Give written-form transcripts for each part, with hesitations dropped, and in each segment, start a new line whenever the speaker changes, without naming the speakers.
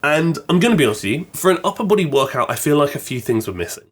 And I'm going to be honest with you, for an upper body workout, I feel like a few things were missing.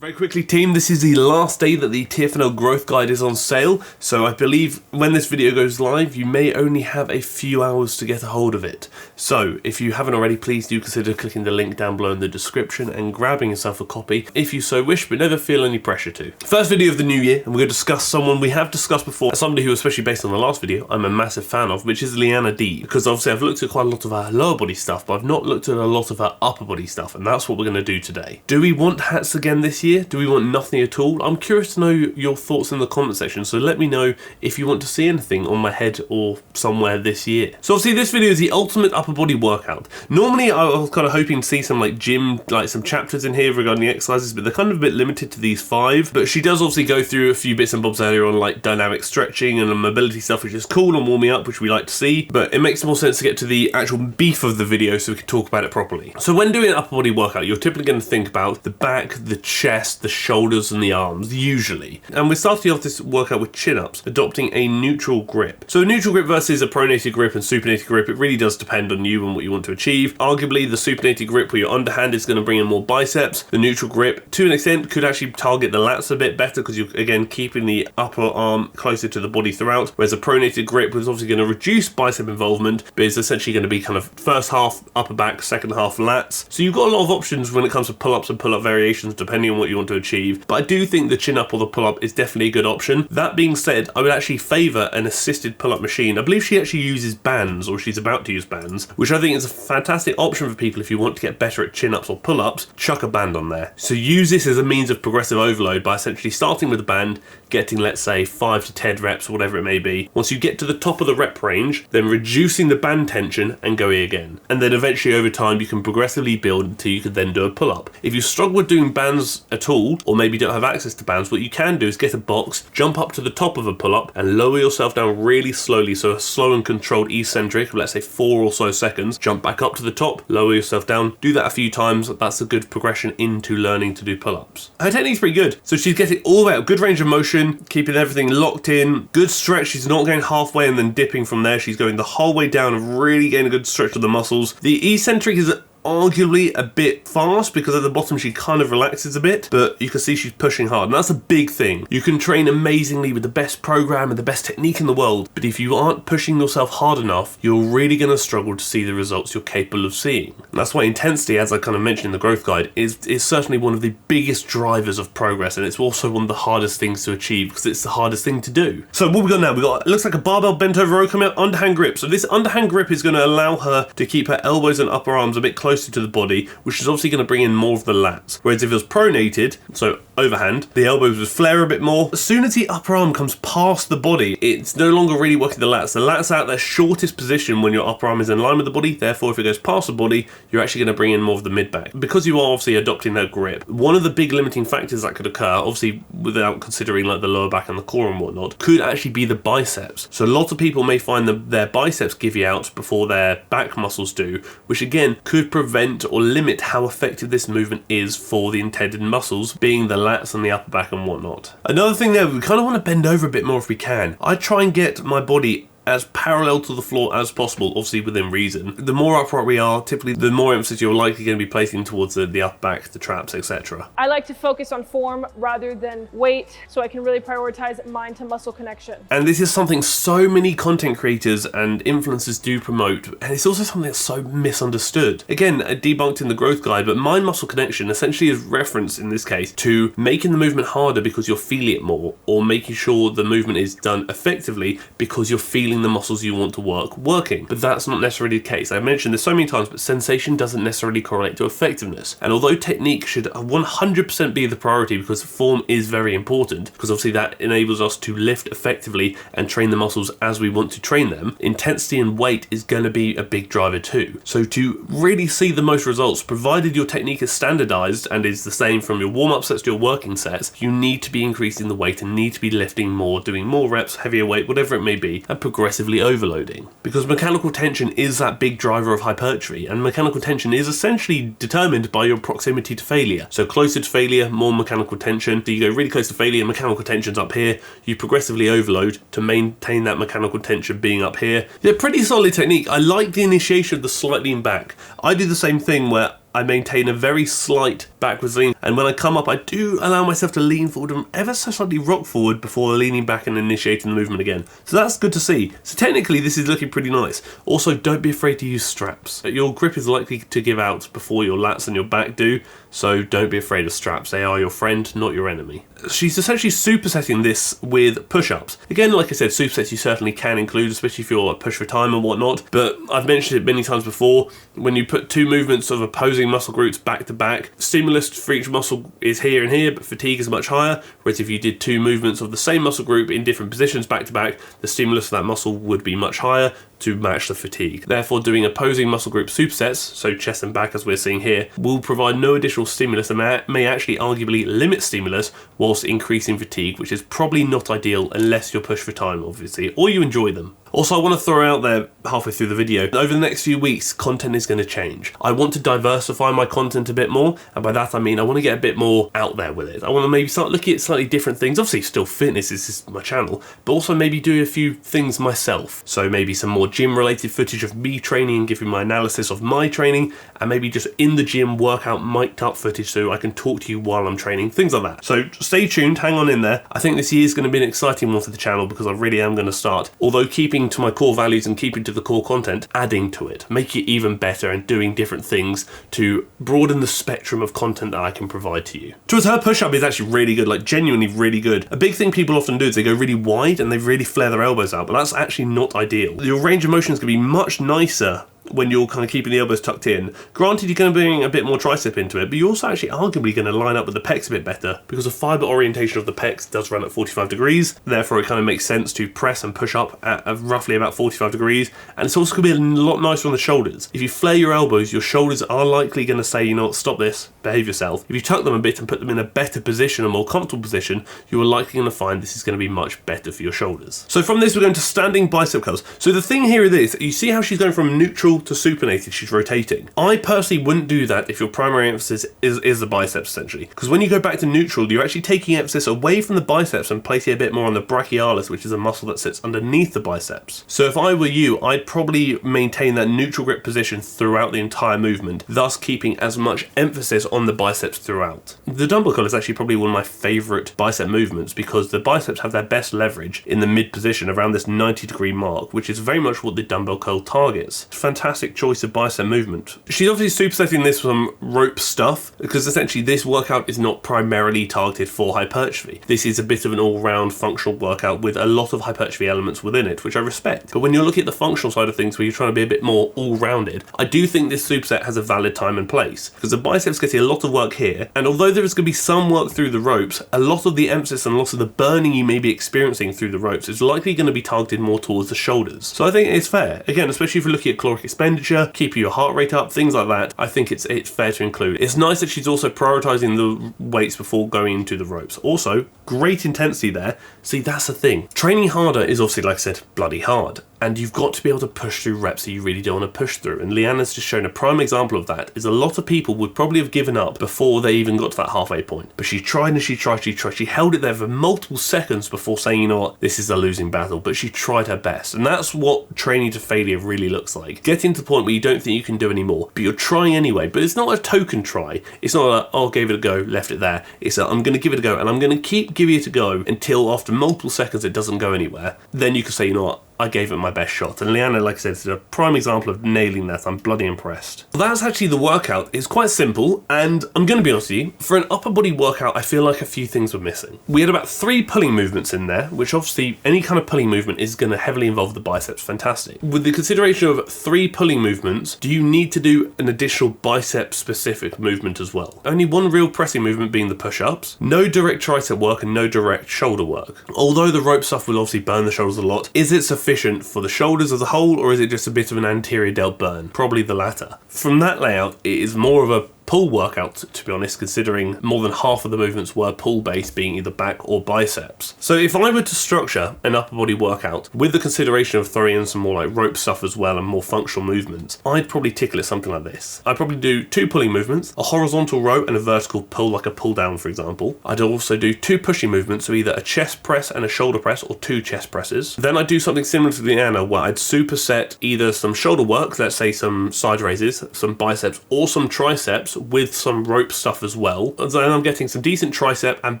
Very quickly team, this is the last day that the TFNL growth guide is on sale, so I believe when this video goes live you may only have a few hours to get a hold of it. So if you haven't already, please do consider clicking the link down below in the description and grabbing yourself a copy if you so wish, but never feel any pressure to. First video of the new year, and we're going to discuss someone we have discussed before, somebody who, especially based on the last video, I'm a massive fan of, which is Leana Deeb, because obviously I've looked at quite a lot of her lower body stuff, but I've not looked at a lot of her upper body stuff, and that's what we're going to do today. Do we want hats again this year? Do we want nothing at all? I'm curious to know your thoughts in the comment section, so let me know if you want to see anything on my head or somewhere this year. So obviously this video is the ultimate upper body workout. Normally I was kind of hoping to see some like gym, like some chapters in here regarding the exercises, but they're kind of a bit limited to these 5. But she does obviously go through a few bits and bobs earlier on, like dynamic stretching and mobility stuff, which is cool, and warming up, which we like to see, but it makes more sense to get to the actual beef of the video so we can talk about it properly. So when doing an upper body workout, you're typically going to think about the back, the chest, the shoulders and the arms, usually. And we're starting off this workout with chin-ups, adopting a neutral grip. So a neutral grip versus a pronated grip and supinated grip, it really does depend on you and what you want to achieve. Arguably, the supinated grip where your underhand is going to bring in more biceps. The neutral grip, to an extent, could actually target the lats a bit better because you're, again, keeping the upper arm closer to the body throughout, whereas a pronated grip was obviously going to reduce bicep involvement, but is essentially going to be kind of first half upper back, second half lats. So you've got a lot of options when it comes to pull-ups and pull-up variations depending on what you want to achieve. But I do think the chin-up or the pull-up is definitely a good option. That being said, I would actually favour an assisted pull-up machine. I believe she actually uses bands, or she's about to use bands, which I think is a fantastic option for people if you want to get better at chin-ups or pull-ups. Chuck a band on there. So use this as a means of progressive overload by essentially starting with a band, getting, let's say, 5 to 10 reps, or whatever it may be. Once you get to the top of the rep range, then reducing the band tension and going again. And then eventually over time you can progressively build until you can then do a pull-up. If you struggle with doing bands at all, or maybe don't have access to bands, what you can do is get a box, jump up to the top of a pull-up and lower yourself down really slowly, so a slow and controlled eccentric, let's say 4 or so seconds, jump back up to the top, lower yourself down, do that a few times. That's a good progression into learning to do pull-ups. Her technique's pretty good, so she's getting all the way out, good range of motion, keeping everything locked in, good stretch. She's not going halfway and then dipping from there, she's going the whole way down and really getting a good stretch of the muscles. The eccentric is arguably a bit fast because at the bottom she kind of relaxes a bit, but you can see she's pushing hard, and that's a big thing. You can train amazingly with the best program and the best technique in the world, but if you aren't pushing yourself hard enough, you're really going to struggle to see the results you're capable of seeing. And that's why intensity, as I kind of mentioned in the growth guide, is certainly one of the biggest drivers of progress, and it's also one of the hardest things to achieve because it's the hardest thing to do. So what we got now, we got, it looks like a barbell bent over row coming out, underhand grip. So this underhand grip is going to allow her to keep her elbows and upper arms a bit closer to the body, which is obviously going to bring in more of the lats. Whereas if it was pronated, so overhand, the elbows would flare a bit more. As soon as the upper arm comes past the body, it's no longer really working the lats. The lats are at their shortest position when your upper arm is in line with the body. Therefore, if it goes past the body, you're actually going to bring in more of the mid back. Because you are obviously adopting that grip, one of the big limiting factors that could occur, obviously without considering like the lower back and the core and whatnot, could actually be the biceps. So a lot of people may find that their biceps give you out before their back muscles do, which again could prevent or limit how effective this movement is for the intended muscles, being the lats and the upper back and whatnot. Another thing there, we kind of want to bend over a bit more if we can. I try and get my body as parallel to the floor as possible, obviously within reason. The more upright we are, typically the more emphasis you're likely going to be placing towards the upper back, the traps, etc.
I like to focus on form rather than weight, so I can really prioritize mind to muscle connection.
And this is something so many content creators and influencers do promote, and it's also something that's so misunderstood. Again, debunked in the growth guide, but mind muscle connection essentially is referenced in this case to making the movement harder because you're feeling it more, or making sure the movement is done effectively because you're feeling the muscles you want to working. But that's not necessarily the case. I've mentioned this so many times, but sensation doesn't necessarily correlate to effectiveness. And although technique should 100% be the priority because form is very important, because obviously that enables us to lift effectively and train the muscles as we want to train them, intensity and weight is going to be a big driver too. So to really see the most results, provided your technique is standardized and is the same from your warm-up sets to your working sets, you need to be increasing the weight and need to be lifting more, doing more reps, heavier weight, whatever it may be, and progressing progressively overloading. Because mechanical tension is that big driver of hypertrophy, and mechanical tension is essentially determined by your proximity to failure. So closer to failure, more mechanical tension. So you go really close to failure, mechanical tension's up here, you progressively overload to maintain that mechanical tension being up here. Yeah, pretty solid technique. I like the initiation of the slight lean back. I do the same thing where I maintain a very slight backwards lean, and when I come up I do allow myself to lean forward and ever so slightly rock forward before leaning back and initiating the movement again. So that's good to see. So technically this is looking pretty nice. Also, don't be afraid to use straps. Your grip is likely to give out before your lats and your back do, so don't be afraid of straps. They are your friend, not your enemy. She's essentially supersetting this with push-ups. Again, like I said, supersets you certainly can include, especially if you're like push for time and whatnot, but I've mentioned it many times before, when you put two movements of opposing muscle groups back to back, stimulus for each muscle is here and here, but fatigue is much higher, whereas if you did two movements of the same muscle group in different positions back to back, the stimulus for that muscle would be much higher to match the fatigue. Therefore, doing opposing muscle group supersets, so chest and back as we're seeing here, will provide no additional stimulus and may actually arguably limit stimulus whilst increasing fatigue, which is probably not ideal unless you're pushed for time, obviously, or you enjoy them. Also, I want to throw out there halfway through the video, over the next few weeks, content is going to change. I want to diversify my content a bit more, and by that I mean I want to get a bit more out there with it. I want to maybe start looking at slightly different things. Obviously, still fitness, this is my channel, but also maybe do a few things myself. So maybe some more gym-related footage of me training and giving my analysis of my training, and maybe just in the gym workout mic'd up footage so I can talk to you while I'm training, things like that. So stay tuned, hang on in there. I think this year is going to be an exciting one for the channel because I really am going to start, although keeping to my core values and keeping to the core content, adding to it, make it even better and doing different things to broaden the spectrum of content that I can provide to you. Towards her push-up is actually really good, like genuinely really good. A big thing people often do is they go really wide and they really flare their elbows out, but that's actually not ideal. Your range of motion is going to be much nicer when you're kind of keeping the elbows tucked in. Granted, you're going to bring a bit more tricep into it, but you're also actually arguably going to line up with the pecs a bit better because the fibre orientation of the pecs does run at 45 degrees. Therefore, it kind of makes sense to press and push up at roughly about 45 degrees. And it's also going to be a lot nicer on the shoulders. If you flare your elbows, your shoulders are likely going to say, you know what, stop this, behave yourself. If you tuck them a bit and put them in a better position, a more comfortable position, you are likely going to find this is going to be much better for your shoulders. So from this, we're going to standing bicep curls. So the thing here is this, you see how she's going from neutral to supinated, she's rotating. I personally wouldn't do that if your primary emphasis is the biceps, essentially. Because when you go back to neutral, you're actually taking emphasis away from the biceps and placing it a bit more on the brachialis, which is a muscle that sits underneath the biceps. So if I were you, I'd probably maintain that neutral grip position throughout the entire movement, thus keeping as much emphasis on the biceps throughout. The dumbbell curl is actually probably one of my favourite bicep movements because the biceps have their best leverage in the mid position around this 90-degree mark, which is very much what the dumbbell curl targets. Fantastic choice of bicep movement. She's obviously supersetting this from rope stuff because essentially this workout is not primarily targeted for hypertrophy. This is a bit of an all-round functional workout with a lot of hypertrophy elements within it, which I respect. But when you're looking at the functional side of things where you're trying to be a bit more all-rounded, I do think this superset has a valid time and place because the biceps getting a lot of work here, and although there is going to be some work through the ropes, a lot of the emphasis and a lot of the burning you may be experiencing through the ropes is likely going to be targeted more towards the shoulders. So I think it's fair. Again, especially if you're looking at caloric expenditure, keeping your heart rate up, things like that, I think it's fair to include. It's nice that she's also prioritizing the weights before going into the ropes. Also, great intensity there. See, that's the thing. Training harder is obviously, like I said, bloody hard. And you've got to be able to push through reps that you really don't want to push through. And Leana's just shown a prime example of that, is a lot of people would probably have given up before they even got to that halfway point. But she tried and she tried. She held it there for multiple seconds before saying, you know what, this is a losing battle. But she tried her best. And that's what training to failure really looks like. Getting to the point where you don't think you can do anymore, but you're trying anyway. But it's not a token try. It's not like, oh, gave it a go, left it there. It's a, I'm going to give it a go, and I'm going to keep giving it a go until after multiple seconds it doesn't go anywhere. Then you can say, you know what, I gave it my best shot. And Leana, like I said, is a prime example of nailing that. I'm bloody impressed. Well, that's actually the workout. It's quite simple, and I'm going to be honest with you, for an upper body workout, I feel like a few things were missing. We had about 3 pulling movements in there, which obviously any kind of pulling movement is going to heavily involve the biceps. Fantastic. With the consideration of 3 pulling movements, do you need to do an additional bicep specific movement as well? Only one real pressing movement being the push-ups, no direct tricep work and no direct shoulder work. Although the rope stuff will obviously burn the shoulders a lot, is it sufficient for the shoulders as a whole, or is it just a bit of an anterior delt burn? Probably the latter. From that layout, it is more of a pull workout, to be honest, considering more than half of the movements were pull-based, being either back or biceps. So if I were to structure an upper body workout with the consideration of throwing in some more like rope stuff as well and more functional movements, I'd probably tickle it something like this. I'd probably do 2 pulling movements, a horizontal row and a vertical pull, like a pull down, for example. I'd also do 2 pushing movements, so either a chest press and a shoulder press, or 2 chest presses. Then I'd do something similar to Leana, where I'd superset either some shoulder work, let's say some side raises, some biceps, or some triceps with some rope stuff as well. And then I'm getting some decent tricep and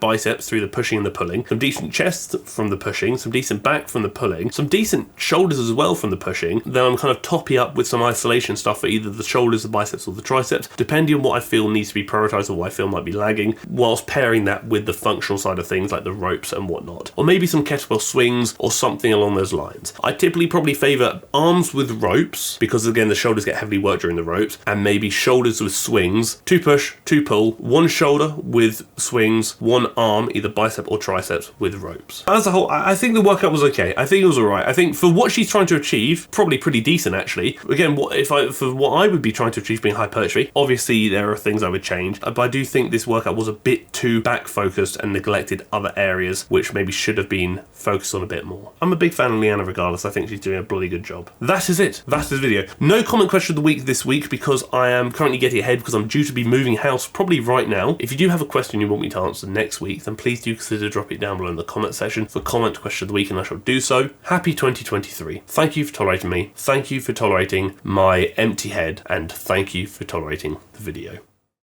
biceps through the pushing and the pulling, some decent chest from the pushing, some decent back from the pulling, some decent shoulders as well from the pushing. Then I'm kind of topping up with some isolation stuff for either the shoulders, the biceps, or the triceps, depending on what I feel needs to be prioritized or what I feel might be lagging, whilst pairing that with the functional side of things like the ropes and whatnot. Or maybe some kettlebell swings or something along those lines. I typically probably favor arms with ropes, because again the shoulders get heavily worked during the ropes, and maybe shoulders with swings, 2 push, 2 pull, 1 shoulder with swings, 1 arm, either bicep or triceps, with ropes. As a whole, I think the workout was okay. I think it was alright. I think for what she's trying to achieve, probably pretty decent actually. Again, for what I would be trying to achieve being hypertrophy, obviously there are things I would change, but I do think this workout was a bit too back focused and neglected other areas which maybe should have been focused on a bit more. I'm a big fan of Leana regardless. I think she's doing a bloody good job. That is it. That's this video. No comment question of the week this week, because I am currently getting ahead because I'm due to be moving house probably right now. If you do have a question you want me to answer next week, then please do consider dropping it down below in the comment section for comment question of the week, and I shall do so. Happy 2023. Thank you for tolerating me. Thank you for tolerating my empty head, and thank you for tolerating the video.